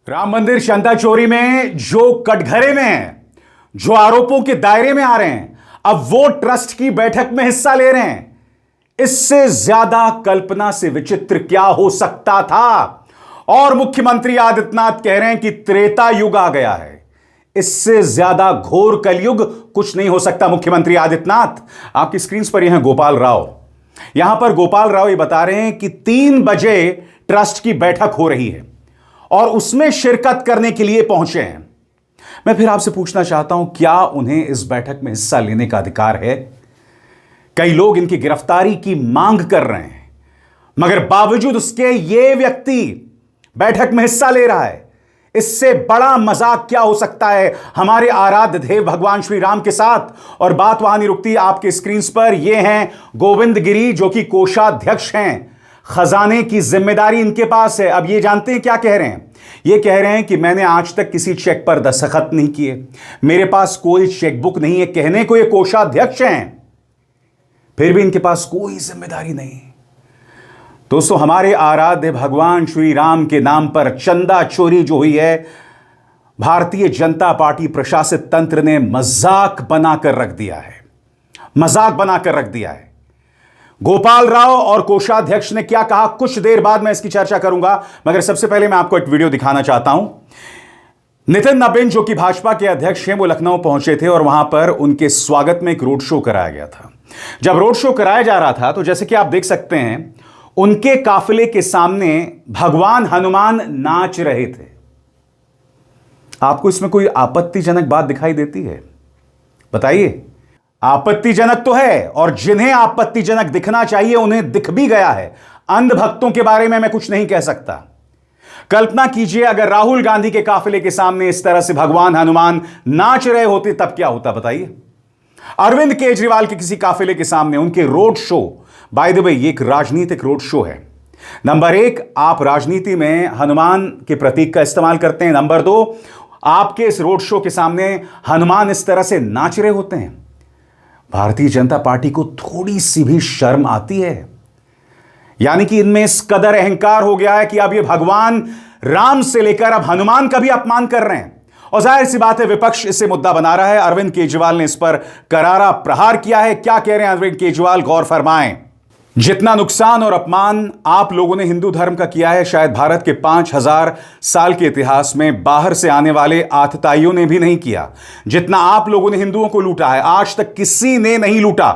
राम मंदिर चंदा चोरी में जो कटघरे में है, जो आरोपों के दायरे में आ रहे हैं, अब वो ट्रस्ट की बैठक में हिस्सा ले रहे हैं। इससे ज्यादा कल्पना से विचित्र क्या हो सकता था। और मुख्यमंत्री आदित्यनाथ कह रहे हैं कि त्रेता युग आ गया है। इससे ज्यादा घोर कलयुग कुछ नहीं हो सकता। मुख्यमंत्री आदित्यनाथ, आपकी स्क्रीन पर यह है गोपाल राव। यहां पर गोपाल राव ये बता रहे हैं कि 3 बजे ट्रस्ट की बैठक हो रही है और उसमें शिरकत करने के लिए पहुंचे हैं। मैं फिर आपसे पूछना चाहता हूं, क्या उन्हें इस बैठक में हिस्सा लेने का अधिकार है? कई लोग इनकी गिरफ्तारी की मांग कर रहे हैं, मगर बावजूद उसके ये व्यक्ति बैठक में हिस्सा ले रहा है। इससे बड़ा मजाक क्या हो सकता है हमारे आराध्य देव भगवान श्री राम के साथ। और बात वहां नहीं रुकती। आपके स्क्रीन पर ये हैं गोविंद गिरी, जो कि कोषाध्यक्ष हैं। खजाने की जिम्मेदारी इनके पास है। अब ये जानते हैं क्या कह रहे हैं? ये कह रहे हैं कि मैंने आज तक किसी चेक पर दस्तखत नहीं किए, मेरे पास कोई चेकबुक नहीं है। कहने को ये कोषाध्यक्ष हैं, फिर भी इनके पास कोई जिम्मेदारी नहीं। दोस्तों, हमारे आराध्य भगवान श्री राम के नाम पर चंदा चोरी जो हुई है, भारतीय जनता पार्टी प्रशासित तंत्र ने मजाक बनाकर रख दिया है। मजाक बनाकर रख दिया है। गोपाल राव और कोषाध्यक्ष ने क्या कहा, कुछ देर बाद मैं इसकी चर्चा करूंगा, मगर सबसे पहले मैं आपको एक वीडियो दिखाना चाहता हूं। नितिन नबीन, जो कि भाजपा के अध्यक्ष हैं, वो लखनऊ पहुंचे थे और वहां पर उनके स्वागत में एक रोड शो कराया गया था। जब रोड शो कराया जा रहा था तो जैसे कि आप देख सकते हैं, उनके काफिले के सामने भगवान हनुमान नाच रहे थे। आपको इसमें कोई आपत्तिजनक बात दिखाई देती है? बताइए। आपत्तिजनक तो है, और जिन्हें आपत्तिजनक दिखना चाहिए उन्हें दिख भी गया है। अंध भक्तों के बारे में मैं कुछ नहीं कह सकता। कल्पना कीजिए, अगर राहुल गांधी के काफिले के सामने इस तरह से भगवान हनुमान नाच रहे होते तब क्या होता, बताइए। अरविंद केजरीवाल के किसी काफिले के सामने उनके road show, by the way ये एक राजनीतिक रोड शो है। नंबर 1, आप राजनीति में हनुमान के प्रतीक का इस्तेमाल करते हैं। नंबर 2, आपके इस रोड शो के सामने हनुमान इस तरह से नाच रहे होते हैं। भारतीय जनता पार्टी को थोड़ी सी भी शर्म आती है? यानी कि इनमें इस कदर अहंकार हो गया है कि अब ये भगवान राम से लेकर अब हनुमान का भी अपमान कर रहे हैं। और जाहिर सी बात है, विपक्ष इसे मुद्दा बना रहा है। अरविंद केजरीवाल ने इस पर करारा प्रहार किया है। क्या कह रहे हैं अरविंद केजरीवाल, गौर फरमाएं। जितना नुकसान और अपमान आप लोगों ने हिंदू धर्म का किया है, शायद भारत के 5000 साल के इतिहास में बाहर से आने वाले आतताइयों ने भी नहीं किया। जितना आप लोगों ने हिंदुओं को लूटा है, आज तक किसी ने नहीं लूटा।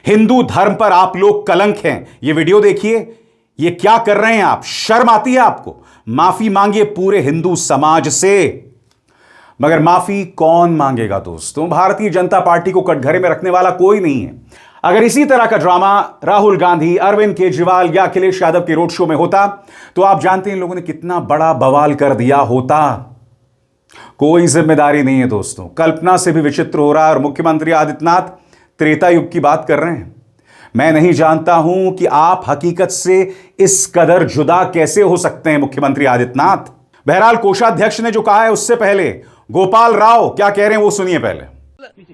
हिंदू धर्म पर आप लोग कलंक हैं। ये वीडियो देखिए, ये क्या कर रहे हैं आप? शर्म आती है आपको? माफी मांगिए पूरे हिंदू समाज से। मगर माफी कौन मांगेगा दोस्तों? भारतीय जनता पार्टी को कटघरे में रखने वाला कोई नहीं है। अगर इसी तरह का ड्रामा राहुल गांधी, अरविंद केजरीवाल या अखिलेश यादव के रोड शो में होता तो आप जानते हैं इन लोगों ने कितना बड़ा बवाल कर दिया होता। कोई जिम्मेदारी नहीं है दोस्तों। कल्पना से भी विचित्र हो रहा है। और मुख्यमंत्री आदित्यनाथ त्रेता युग की बात कर रहे हैं। मैं नहीं जानता हूं कि आप हकीकत से इस कदर जुदा कैसे हो सकते हैं मुख्यमंत्री आदित्यनाथ। बहरहाल, कोषाध्यक्ष ने जो कहा है, उससे पहले गोपाल राव क्या कह रहे हैं वो सुनिए पहले।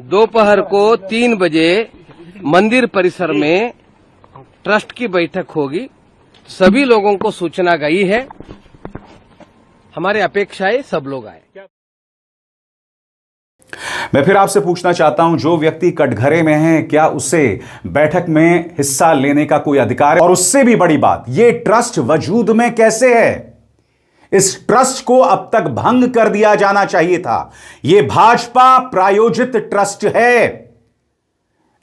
दोपहर को 3 बजे मंदिर परिसर में ट्रस्ट की बैठक होगी। सभी लोगों को सूचना गई है। हमारी अपेक्षा है सब लोग आए। मैं फिर आपसे पूछना चाहता हूं, जो व्यक्ति कटघरे में है, क्या उसे बैठक में हिस्सा लेने का कोई अधिकार है? और उससे भी बड़ी बात, यह ट्रस्ट वजूद में कैसे है? इस ट्रस्ट को अब तक भंग कर दिया जाना चाहिए था। यह भाजपा प्रायोजित ट्रस्ट है,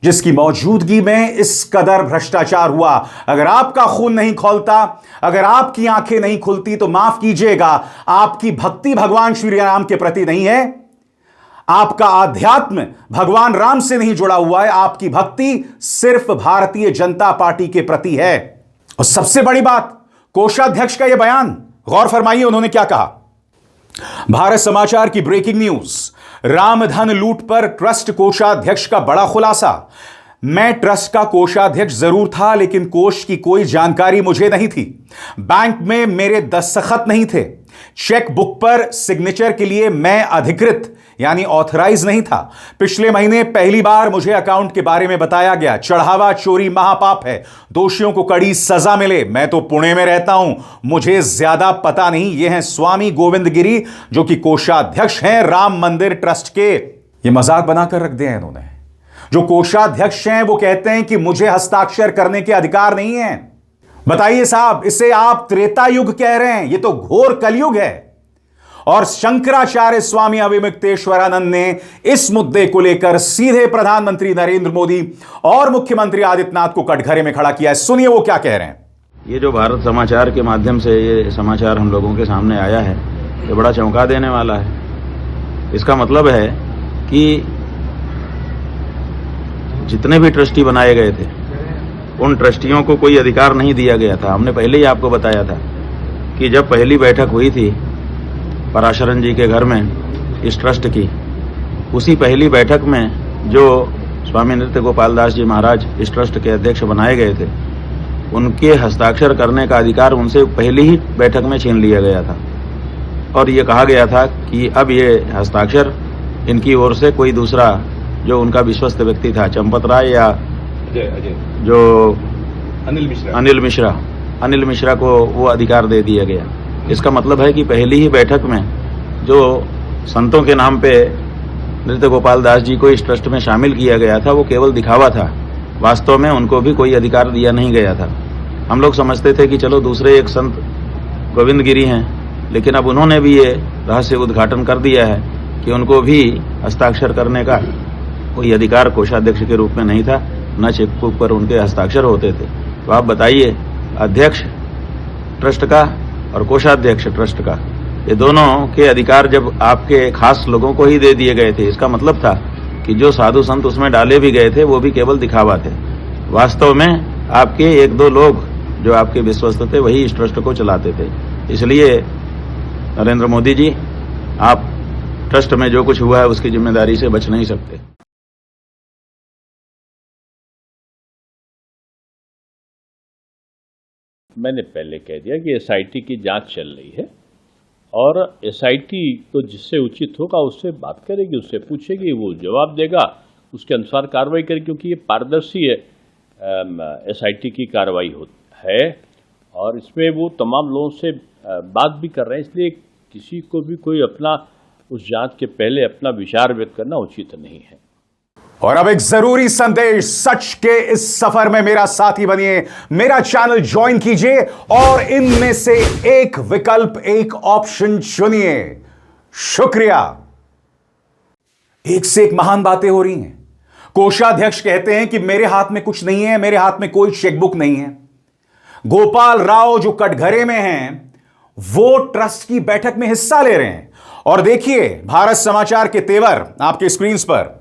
जिसकी मौजूदगी में इस कदर भ्रष्टाचार हुआ। अगर आपका खून नहीं खौलता, अगर आपकी आंखें नहीं खुलती, तो माफ कीजिएगा, आपकी भक्ति भगवान श्री राम के प्रति नहीं है। आपका आध्यात्म भगवान राम से नहीं जुड़ा हुआ है। आपकी भक्ति सिर्फ भारतीय जनता पार्टी के प्रति है। और सबसे बड़ी बात, कोषाध्यक्ष का यह बयान, गौर फरमाइए उन्होंने क्या कहा। भारत समाचार की ब्रेकिंग न्यूज, रामधन लूट पर ट्रस्ट कोषाध्यक्ष का बड़ा खुलासा। मैं ट्रस्ट का कोषाध्यक्ष जरूर था, लेकिन कोष की कोई जानकारी मुझे नहीं थी। बैंक में मेरे दस्तखत नहीं थे। चेक बुक पर सिग्नेचर के लिए मैं अधिकृत यानी ऑथराइज नहीं था। पिछले महीने पहली बार मुझे अकाउंट के बारे में बताया गया। चढ़ावा चोरी महापाप है, दोषियों को कड़ी सजा मिले। मैं तो पुणे में रहता हूं, मुझे ज्यादा पता नहीं। ये हैं स्वामी गोविंद गिरी, जो कि कोषाध्यक्ष हैं राम मंदिर ट्रस्ट के। ये मजाक बनाकर रख दिया है इन्होंने। जो कोषाध्यक्ष हैं वो कहते हैं कि मुझे हस्ताक्षर करने के अधिकार नहीं है। बताइए साहब, इसे आप त्रेता युग कह रहे हैं? ये तो घोर कलयुग है। और शंकराचार्य स्वामी अविमुक्तेश्वरानंद ने इस मुद्दे को लेकर सीधे प्रधानमंत्री नरेंद्र मोदी और मुख्यमंत्री आदित्यनाथ को कटघरे में खड़ा किया है। सुनिए वो क्या कह रहे हैं। ये जो भारत समाचार के माध्यम से ये समाचार हम लोगों के सामने आया है, ये बड़ा चौंका देने वाला है। इसका मतलब है कि जितने भी ट्रस्टी बनाए गए थे, उन ट्रस्टियों को कोई अधिकार नहीं दिया गया था। हमने पहले ही आपको बताया था कि जब पहली बैठक हुई थी पराशरन जी के घर में इस ट्रस्ट की, उसी पहली बैठक में जो स्वामी नृत्य गोपाल दास जी महाराज इस ट्रस्ट के अध्यक्ष बनाए गए थे, उनके हस्ताक्षर करने का अधिकार उनसे पहली ही बैठक में छीन लिया गया था। और ये कहा गया था कि अब ये हस्ताक्षर इनकी ओर से कोई दूसरा जो उनका विश्वस्त व्यक्ति था, चंपत राय या जो अनिल मिश्रा को वो अधिकार दे दिया गया। इसका मतलब है कि पहली ही बैठक में जो संतों के नाम पे नृत्य गोपाल दास जी को इस ट्रस्ट में शामिल किया गया था, वो केवल दिखावा था। वास्तव में उनको भी कोई अधिकार दिया नहीं गया था। हम लोग समझते थे कि चलो दूसरे एक संत गोविंद गिरी हैं, लेकिन अब उन्होंने भी ये रहस्य उद्घाटन कर दिया है कि उनको भी हस्ताक्षर करने का कोई अधिकार कोषाध्यक्ष के रूप में नहीं था, न चेकबुक पर उनके हस्ताक्षर होते थे। तो आप बताइए, अध्यक्ष ट्रस्ट का और कोषाध्यक्ष ट्रस्ट का, ये दोनों के अधिकार जब आपके खास लोगों को ही दे दिए गए थे, इसका मतलब था कि जो साधु संत उसमें डाले भी गए थे वो भी केवल दिखावा थे। वास्तव में आपके एक दो लोग जो आपके विश्वस्त थे वही इस ट्रस्ट को चलाते थे। इसलिए नरेंद्र मोदी जी, आप ट्रस्ट में जो कुछ हुआ है उसकी जिम्मेदारी से बच नहीं सकते। मैंने पहले कह दिया कि एसआईटी की जांच चल रही है और एसआईटी को जिससे उचित होगा उससे बात करेगी, उससे पूछेगी, वो जवाब देगा, उसके अनुसार कार्रवाई करेगी। क्योंकि ये पारदर्शी है, एसआईटी की कार्रवाई है और इसमें वो तमाम लोगों से बात भी कर रहे हैं। इसलिए किसी को भी कोई अपना उस जांच के पहले अपना विचार व्यक्त करना उचित नहीं है। और अब एक जरूरी संदेश, सच के इस सफर में मेरा साथी बनिए, मेरा चैनल ज्वाइन कीजिए और इनमें से एक विकल्प, एक ऑप्शन चुनिए। शुक्रिया। एक से एक महान बातें हो रही हैं। कोषाध्यक्ष कहते हैं कि मेरे हाथ में कुछ नहीं है, मेरे हाथ में कोई चेकबुक नहीं है। गोपाल राव जो कटघरे में हैं, वो ट्रस्ट की बैठक में हिस्सा ले रहे हैं। और देखिए भारत समाचार के तेवर आपके स्क्रीन पर।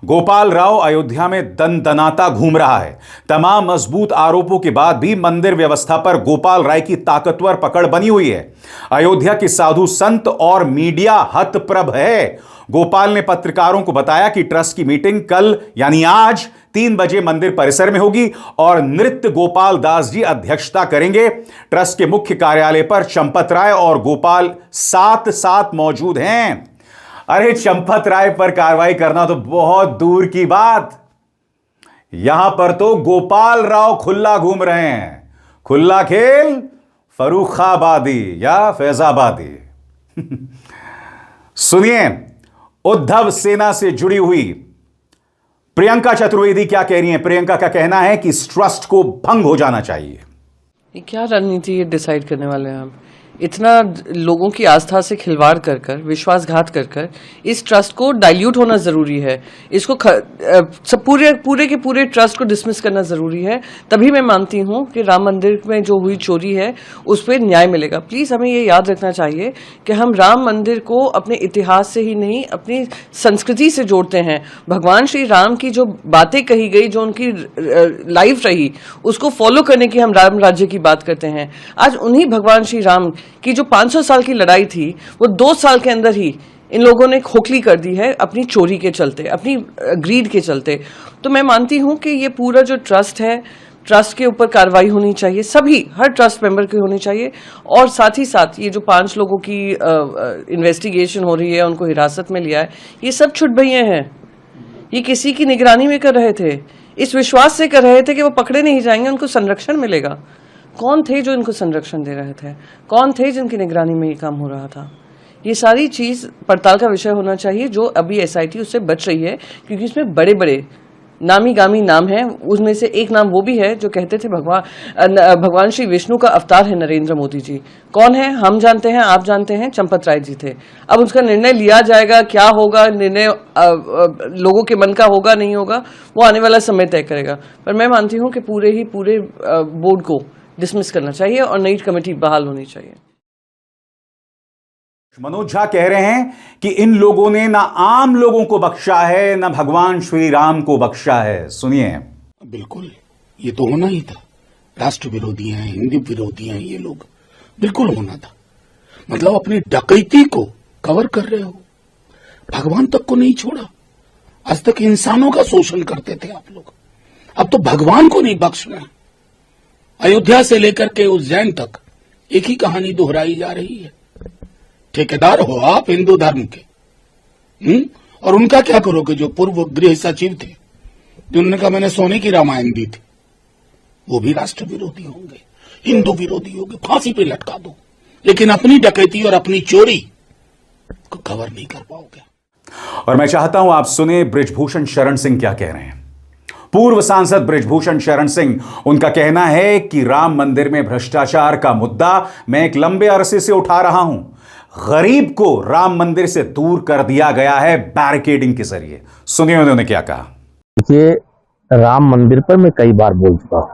गोपाल राव अयोध्या में दनदनाता घूम रहा है। तमाम मजबूत आरोपों के बाद भी मंदिर व्यवस्था पर गोपाल राय की ताकतवर पकड़ बनी हुई है। अयोध्या के साधु संत और मीडिया हतप्रभ है। गोपाल ने पत्रकारों को बताया कि ट्रस्ट की मीटिंग कल यानी आज 3 बजे मंदिर परिसर में होगी और नृत्य गोपाल दास जी अध्यक्षता करेंगे। ट्रस्ट के मुख्य कार्यालय पर चंपत राय और गोपाल साथ साथ मौजूद हैं। अरे चंपत राय पर कार्रवाई करना तो बहुत दूर की बात, यहां पर तो गोपाल राव खुला घूम रहे हैं। खुला खेल फरुखाबादी या फैजाबादी। सुनिए उद्धव सेना से जुड़ी हुई प्रियंका चतुर्वेदी क्या कह रही हैं। प्रियंका का कहना है कि इस ट्रस्ट को भंग हो जाना चाहिए। ये क्या रणनीति डिसाइड करने वाले हैं हम? इतना लोगों की आस्था से खिलवाड़ कर कर, विश्वासघात कर कर इस ट्रस्ट को डाइल्यूट होना जरूरी है। इसको सब पूरे के पूरे ट्रस्ट को डिसमिस करना जरूरी है। तभी मैं मानती हूँ कि राम मंदिर में जो हुई चोरी है उस पर न्याय मिलेगा। प्लीज हमें ये याद रखना चाहिए कि हम राम मंदिर को अपने इतिहास से ही नहीं, अपनी संस्कृति से जोड़ते हैं। भगवान श्री राम की जो बातें कही गई, जो उनकी लाइफ रही, उसको फॉलो करने की हम राम राज्य की बात करते हैं। आज उन्हीं भगवान श्री राम कि जो 500 साल की लड़ाई थी वो 2 साल के अंदर ही इन लोगों ने खोखली कर दी है अपनी चोरी के चलते, अपनी ग्रीड के चलते। तो मैं मानती हूं कि ये पूरा जो ट्रस्ट है ट्रस्ट के ऊपर कार्रवाई होनी चाहिए, सभी हर ट्रस्ट मेंबर की होनी चाहिए। और साथ ही साथ ये जो 5 लोगों की इन्वेस्टिगेशन हो रही है, उनको हिरासत में लिया है, ये सब छुटभइये हैं। ये किसी की निगरानी में कर रहे थे, इस विश्वास से कर रहे थे कि वो पकड़े नहीं जाएंगे, उनको संरक्षण मिलेगा। कौन थे जो इनको संरक्षण दे रहे थे? कौन थे जिनकी निगरानी में ये काम हो रहा था? ये सारी चीज पड़ताल का विषय होना चाहिए, जो अभी एसआईटी उससे बच रही है, क्योंकि इसमें बड़े बड़े नामी गामी नाम हैं। उसमें से एक नाम वो भी है जो कहते थे भगवान श्री विष्णु का अवतार है नरेंद्र मोदी जी। कौन है? हम जानते हैं, आप जानते हैं, चंपत राय जी थे। अब उसका निर्णय लिया जाएगा, क्या होगा निर्णय, लोगों के मन का होगा नहीं होगा, वो आने वाला समय तय करेगा। पर मैं मानती हूँ कि पूरे बोर्ड को डिसमिस करना चाहिए और नई कमेटी बहाल होनी चाहिए। मनोज झा कह रहे हैं कि इन लोगों ने ना आम लोगों को बख्शा है, ना भगवान श्री राम को बख्शा है। सुनिए। बिल्कुल, ये तो होना ही था। राष्ट्र विरोधी हैं, हिंदू विरोधी हैं ये लोग, बिल्कुल होना था। मतलब अपनी डकैती को कवर कर रहे हो, भगवान तक को नहीं छोड़ा। आज तक इंसानों का शोषण करते थे आप लोग, अब तो भगवान को नहीं बख्शना। अयोध्या से लेकर के उज्जैन तक एक ही कहानी दोहराई जा रही है। ठेकेदार हो आप हिंदू धर्म के, और उनका क्या करोगे? जो पूर्व गृह सचिव थे, जिन्होंने कहा मैंने सोने की रामायण दी थी, वो भी राष्ट्र विरोधी होंगे, हिंदू विरोधी होंगे, फांसी पे लटका दो। लेकिन अपनी डकैती और अपनी चोरी को कवर नहीं कर पाओगे। और मैं चाहता हूं आप सुने बृजभूषण शरण सिंह क्या कह रहे हैं। पूर्व सांसद बृजभूषण शरण सिंह, उनका कहना है कि राम मंदिर में भ्रष्टाचार का मुद्दा मैं एक लंबे अरसे से उठा रहा हूं। गरीब को राम मंदिर से दूर कर दिया गया है बैरिकेडिंग के जरिए। सुनिए उन्होंने क्या कहा। देखिए, राम मंदिर पर मैं कई बार बोल चुका हूं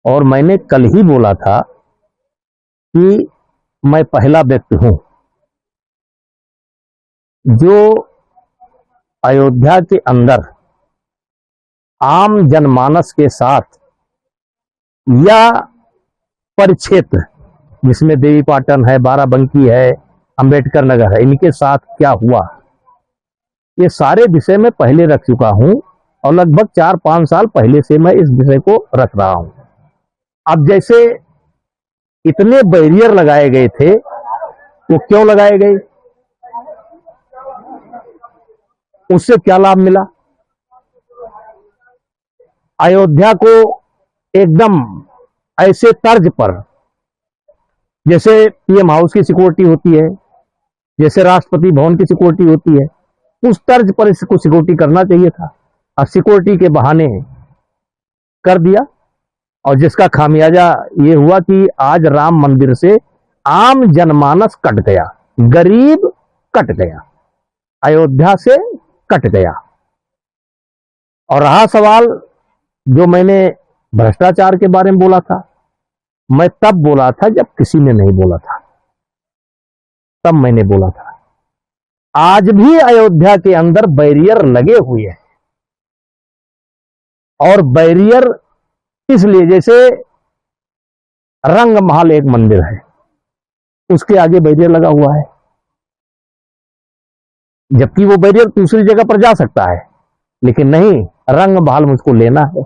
और मैंने कल ही बोला था कि मैं पहला व्यक्ति हूं जो अयोध्या के अंदर आम जनमानस के साथ या परिक्षेत्र जिसमें देवी पाटन है, बाराबंकी है, अंबेडकर नगर है, इनके साथ क्या हुआ, ये सारे विषय में पहले रख चुका हूं और लगभग 4-5 साल पहले से मैं इस विषय को रख रहा हूं। अब जैसे इतने बैरियर लगाए गए थे, वो क्यों लगाए गए? उससे क्या लाभ मिला? अयोध्या को एकदम ऐसे तर्ज पर, जैसे पीएम हाउस की सिक्योरिटी होती है, जैसे राष्ट्रपति भवन की सिक्योरिटी होती है, उस तर्ज पर इसको सिक्योरिटी करना चाहिए था। अब सिक्योरिटी के बहाने कर दिया और जिसका खामियाजा ये हुआ कि आज राम मंदिर से आम जनमानस कट गया, गरीब कट गया, अयोध्या से कट गया। और रहा सवाल जो मैंने भ्रष्टाचार के बारे में बोला था, मैं तब बोला था जब किसी ने नहीं बोला था, तब मैंने बोला था। आज भी अयोध्या के अंदर बैरियर लगे हुए हैं और बैरियर इसलिए, जैसे रंग महल एक मंदिर है, उसके आगे बैरियर लगा हुआ है, जबकि वो बैरियर दूसरी जगह पर जा सकता है, लेकिन नहीं, रंग महल मुझको लेना है।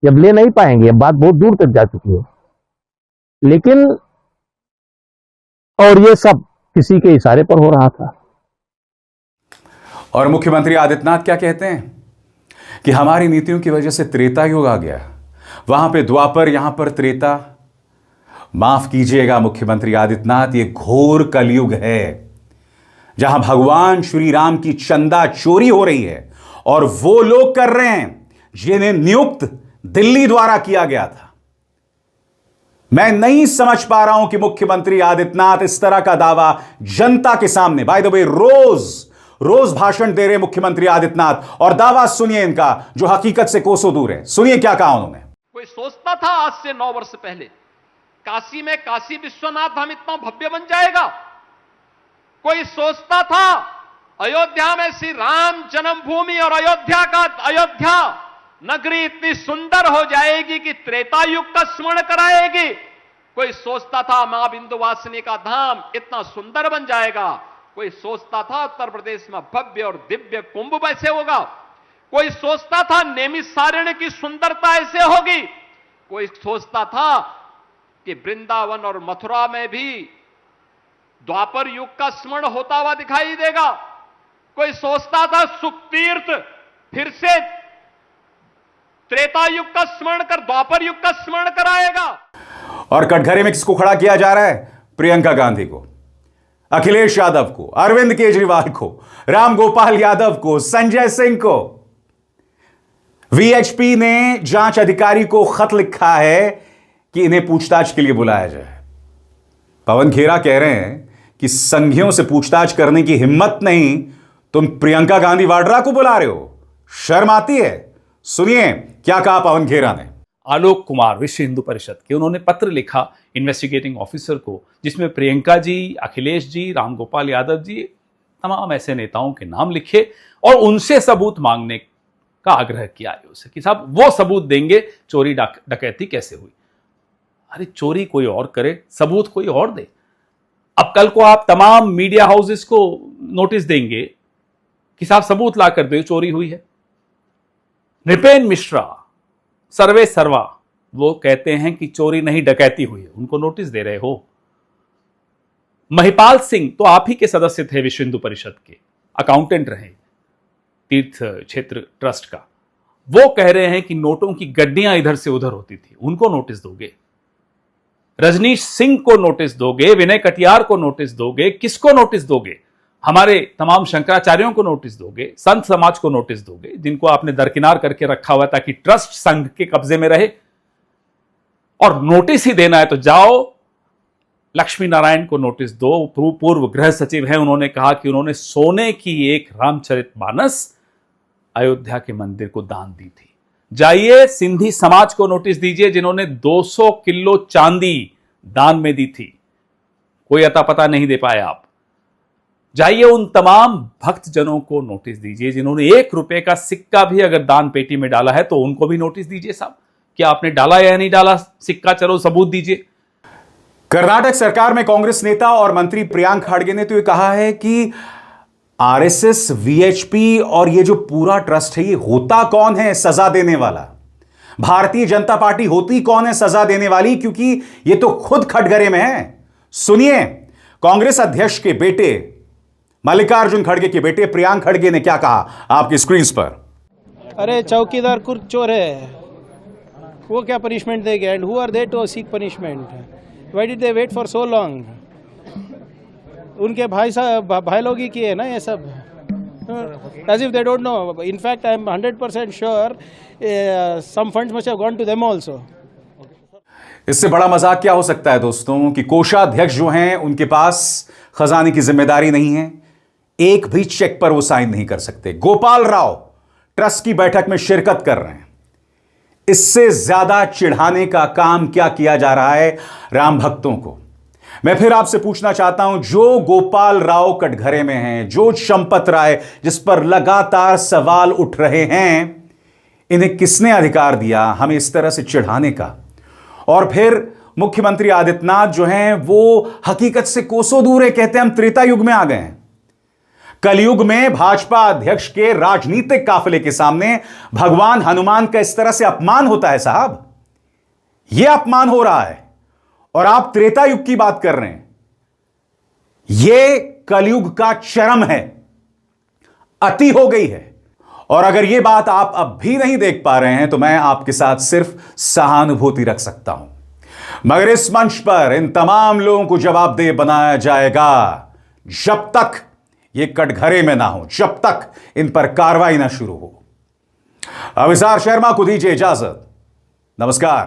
जब ले नहीं पाएंगे, अब बात बहुत दूर तक जा चुकी है, लेकिन और ये सब किसी के इशारे पर हो रहा था। और मुख्यमंत्री आदित्यनाथ क्या कहते हैं कि हमारी नीतियों की वजह से त्रेता युग आ गया, वहां पे द्वापर, यहां पर त्रेता। माफ कीजिएगा मुख्यमंत्री आदित्यनाथ, ये घोर कलयुग है जहां भगवान श्री राम की चंदा चोरी हो रही है और वो लोग कर रहे हैं जिन्हें नियुक्त दिल्ली द्वारा किया गया था। मैं नहीं समझ पा रहा हूं कि मुख्यमंत्री आदित्यनाथ इस तरह का दावा जनता के सामने, बाय द वे रोज भाषण दे रहे मुख्यमंत्री आदित्यनाथ, और दावा सुनिए इनका जो हकीकत से कोसों दूर है। सुनिए क्या कहा उन्होंने। कोई सोचता था आज से 9 वर्ष पहले काशी में काशी विश्वनाथ धाम इतना भव्य बन जाएगा? कोई सोचता था अयोध्या में श्री राम जन्मभूमि और अयोध्या नगरी इतनी सुंदर हो जाएगी कि त्रेता युग का स्मरण कराएगी? कोई सोचता था मां विंध्यवासिनी का धाम इतना सुंदर बन जाएगा? कोई सोचता था उत्तर प्रदेश में भव्य और दिव्य कुंभ वैसे होगा? कोई सोचता था नैमिषारण्य की सुंदरता ऐसे होगी, कोई सोचता था कि वृंदावन और मथुरा में भी द्वापर युग का स्मरण होता हुआ दिखाई देगा, कोई सोचता था सुखतीर्थ फिर से त्रेता युग का स्मरण कर द्वापर युग का स्मरण कराएगा। और कटघरे में किसको खड़ा किया जा रहा है? प्रियंका गांधी को, अखिलेश यादव को, अरविंद केजरीवाल को, रामगोपाल यादव को, संजय सिंह को। वीएचपी ने जांच अधिकारी को खत लिखा है कि इन्हें पूछताछ के लिए बुलाया जाए। पवन खेरा कह रहे हैं कि संघियों से पूछताछ करने की हिम्मत नहीं, तुम प्रियंका गांधी वाड्रा को बुला रहे हो, शर्म आती है? सुनिए क्या कहा पवन खेरा ने। आलोक कुमार विश्व हिंदू परिषद के, उन्होंने पत्र लिखा इन्वेस्टिगेटिंग ऑफिसर को, जिसमें प्रियंका जी, अखिलेश जी, रामगोपाल यादव जी, तमाम ऐसे नेताओं के नाम लिखे और उनसे सबूत मांगने का आग्रह किया है उसे कि साहब वो सबूत देंगे चोरी डकैती कैसे हुई। अरे चोरी कोई और करे, सबूत कोई और दे। अब कल को आप तमाम मीडिया हाउसेस को नोटिस देंगे कि साहब सबूत ला कर दो चोरी हुई है। नृपेन मिश्रा सर्वे सर्वा, वो कहते हैं कि चोरी नहीं डकैती हुई है, उनको नोटिस दे रहे हो। महिपाल सिंह तो आप ही के सदस्य थे विश्व हिंदू परिषद के, अकाउंटेंट रहे तीर्थ क्षेत्र ट्रस्ट का, वो कह रहे हैं कि नोटों की गड्डियां इधर से उधर होती थी, उनको नोटिस दोगे? रजनीश सिंह को नोटिस दोगे? विनय कटियार को नोटिस दोगे? किसको नोटिस दोगे? हमारे तमाम शंकराचार्यों को नोटिस दोगे? संत समाज को नोटिस दोगे, जिनको आपने दरकिनार करके रखा हुआ ताकि ट्रस्ट संघ के कब्जे में रहे? और नोटिस ही देना है तो जाओ लक्ष्मी नारायण को नोटिस दो, पूर्व गृह सचिव हैं, उन्होंने कहा कि उन्होंने सोने की एक रामचरितमानस अयोध्या के मंदिर को दान दी थी। जाइए सिंधी समाज को नोटिस दीजिए, जिन्होंने 200 किलो चांदी दान में दी थी, कोई अता पता नहीं दे पाए आप। जाइए उन तमाम भक्तजनों को नोटिस दीजिए जिन्होंने 1 रुपए का सिक्का भी अगर दान पेटी में डाला है तो उनको भी नोटिस दीजिए साहब, क्या आपने डाला या नहीं डाला सिक्का, चलो सबूत दीजिए। कर्नाटक सरकार में कांग्रेस नेता और मंत्री प्रियांक खड़गे ने तो ये कहा है कि आरएसएस, वीएचपी और ये जो पूरा ट्रस्ट है, ये होता कौन है सजा देने वाला? भारतीय जनता पार्टी होती कौन है सजा देने वाली? क्योंकि ये तो खुद खटघरे में है। सुनिए कांग्रेस अध्यक्ष के बेटे, मल्लिकार्जुन खड़गे के बेटे प्रियांक खड़गे ने क्या कहा आपकी स्क्रीन पर। अरे चौकीदार कुर्क चोर है, वो क्या पनिशमेंट देंगे? And who are they to seek punishment? Why did they wait for so long? उनके भाई लोग ही किए ना ये सब, as if they don't know. In fact, I am 100% sure some funds must have gone to them also. इससे बड़ा मजाक क्या हो सकता है दोस्तों कि कोषाध्यक्ष जो हैं उनके पास खजाने की जिम्मेदारी नहीं है, एक भी चेक पर वो साइन नहीं कर सकते। गोपाल राव ट्रस्ट की बैठक में शिरकत कर रहे हैं। इससे ज्यादा चिढ़ाने का काम क्या किया जा रहा है राम भक्तों को? मैं फिर आपसे पूछना चाहता हूं, जो गोपाल राव कटघरे में हैं, जो चंपत राय जिस पर लगातार सवाल उठ रहे हैं, इन्हें किसने अधिकार दिया हमें इस तरह से चिढ़ाने का? और फिर मुख्यमंत्री आदित्यनाथ जो हैं वो हकीकत से कोसों दूर है, कहते हैं हम त्रेता युग में आ गए हैं। कलयुग में भाजपा अध्यक्ष के राजनीतिक काफिले के सामने भगवान हनुमान का इस तरह से अपमान होता है साहब, यह अपमान हो रहा है और आप त्रेता युग की बात कर रहे हैं। यह कलयुग का चरम है, अति हो गई है। और अगर यह बात आप अब भी नहीं देख पा रहे हैं तो मैं आपके साथ सिर्फ सहानुभूति रख सकता हूं, मगर इस मंच पर इन तमाम लोगों को जवाबदेह बनाया जाएगा जब तक ये कटघरे में ना हो, जब तक इन पर कार्रवाई ना शुरू हो। अविसार शर्मा को दीजिए इजाजत। नमस्कार।